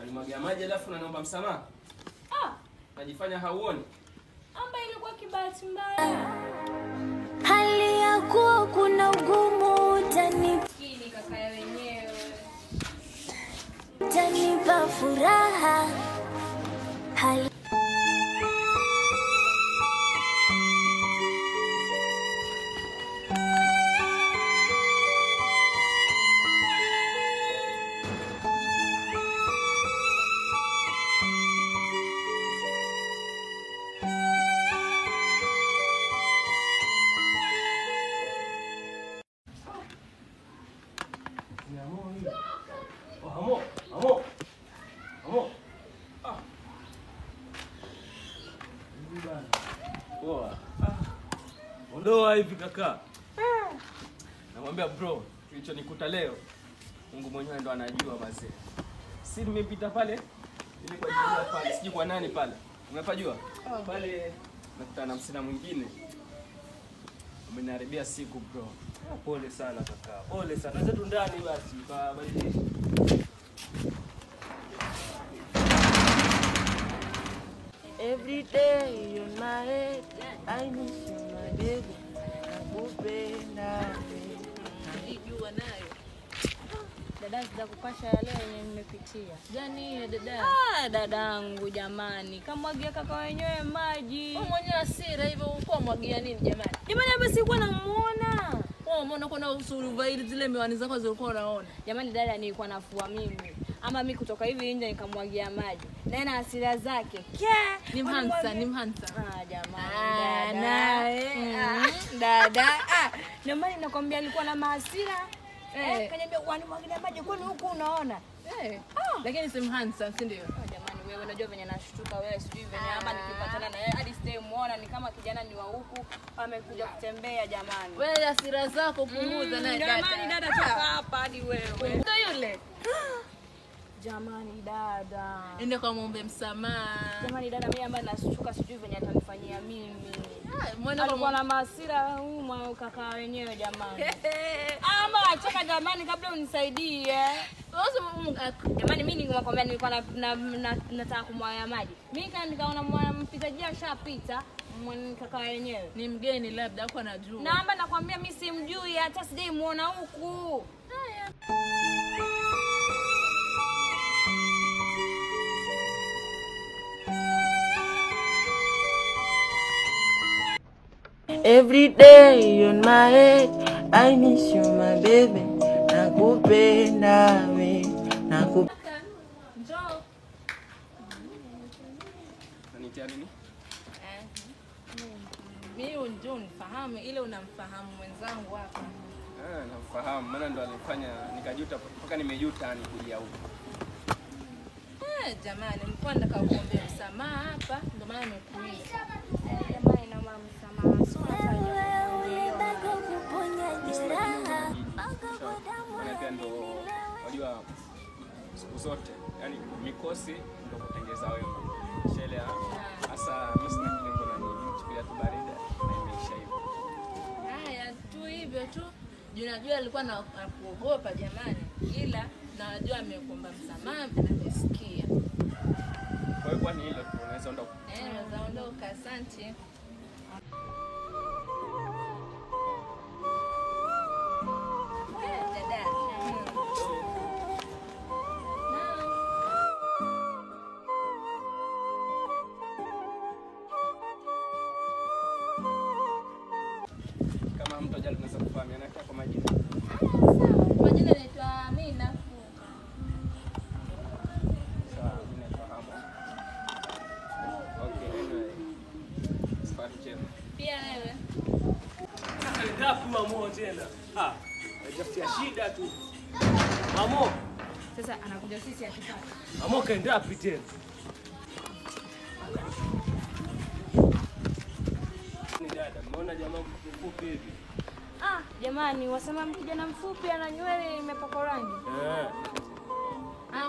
Unanimwagia maji alafu unaniomba msamaha? Najifanya hauoni? Amba ilikuwa kibahati mbaya. Hali ya kuwa kuna ugumu Kini kaka ya wenyewe. Utanipa furaha. Hali Ondoa hivi kaka. Namwambia bro, kilichonikuta leo Mungu mwenyewe ndo anajua mazee. Si nimepita pale ile kwa jua pale, siji kwa nani pale. Unapajua? Pale nakutana na msina mwingine. Umeniharibia siku bro. Pole sana kaka. Pole sana. Zetu ndani basi ukabadilisha. Every day you're my head, I miss you my baby. Nakupenda Nijua nayo. Dada sitakupasha ya leo yenye nimepitia. Gani hiyo dada? Dadangu jamani, kamwagia kaka wenyewe maji. Wewe mwenyewe hasira hivyo uko mwagia nini jamani? Jamani hapa sikuwa namuona. Umeona kuna usuru vaili zile miwani zako zilikuwa unaona. Jamani dada nilikuwa nafua mimi. Ama mimi kutoka hivi nje nikamwagia maji. Na ina hasira zake. Ni mhansa. Jamani dada. Jamani nakwambia alikuwa na hasira. Kaniambia wanimwagia maji kwani huku unaona? Lakini si mhansa, si ndio? Jamani wewe unajua venye nashtuka wewe sijui venye ama nikipatana na yeye hadi stay muona ni kama kijana ni wa huku amekuja kutembea jamani. Wewe hasira zako punguza naye dada. Jamani dada toka hapa hadi wewe. Ndio yule. Jamani dada. Ende kwa muombe msamaha. Jamani dada mimi ambaye nashtuka sijui venye atanifanyia mimi. Mbona alikuwa na hasira huyu kaka wenyewe jamani. Ama achaka jamani kabla unisaidie. Jamani mimi ningekwambia nilikuwa nataka kumwaya maji. Mimi nikaona mpigaji ashapita kaka wenyewe. Ni mgeni labda hapo anajua. Naomba nakwambia mimi simjui hata sijai muona huku. Haya. Every day you're my head, I miss you my baby. Nakupenda we, Njoo. Unanitia nini? Mimi ndio unifahamu ile unamfahamu mwenzangu hapa. Nafahamu. Maana ndo alifanya nikajuta mpaka nimejuta nikujia huko. Jamani nilikuwa nataka kuomba msamaha hapa ndio maana nimekuita. jamani naomba msamaha. Pia ndo wajua siku zote yani mikosi ndo kutengeza wema. Shele hasa mimi sina kile kwa nini nichukulia tu barida na imeisha hivyo. Haya tu hivyo tu. Unajua alikuwa na kuogopa jamani ila najua amekuomba msamaha na nisikia. Kwa hiyo kwani hilo unaweza ondoka? Unaweza ondoka, asante. Kama mtu ajali tunaweza kufahamiana kwa majina. Majina naitwa Amina. Sawa, mimi nafahamu. Okay, anyway. Sipati chema. Pia wewe. Ngapi mamo tena? Hajafutia shida tu. Mamo. Sasa anakuja sisi akipata. Mamo kaenda wapi tena? Ni dada, mbona jamaa mfupi hivi? Jamani, wasema kijana mfupi ana nywele imepakwa rangi.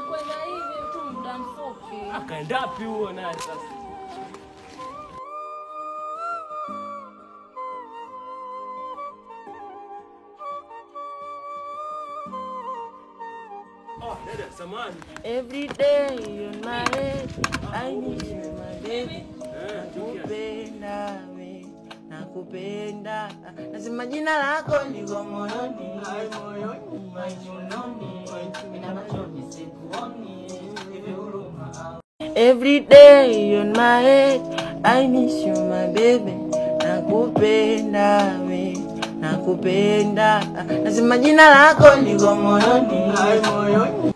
Kwenda hivi tu muda mfupi. Akaenda wapi huo naye sasa? Dada, samahani. Every day on my head, I miss you, my baby. Nakupenda we, nakupenda. Nasema jina lako liko moyoni, moyoni, every day on my head, I miss you, my baby. Nakupenda we, nakupenda. Nasema jina lako liko moyoni, moyoni.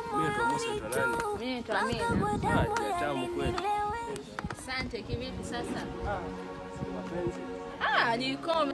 Asante, kivipi sasa? Ni kome.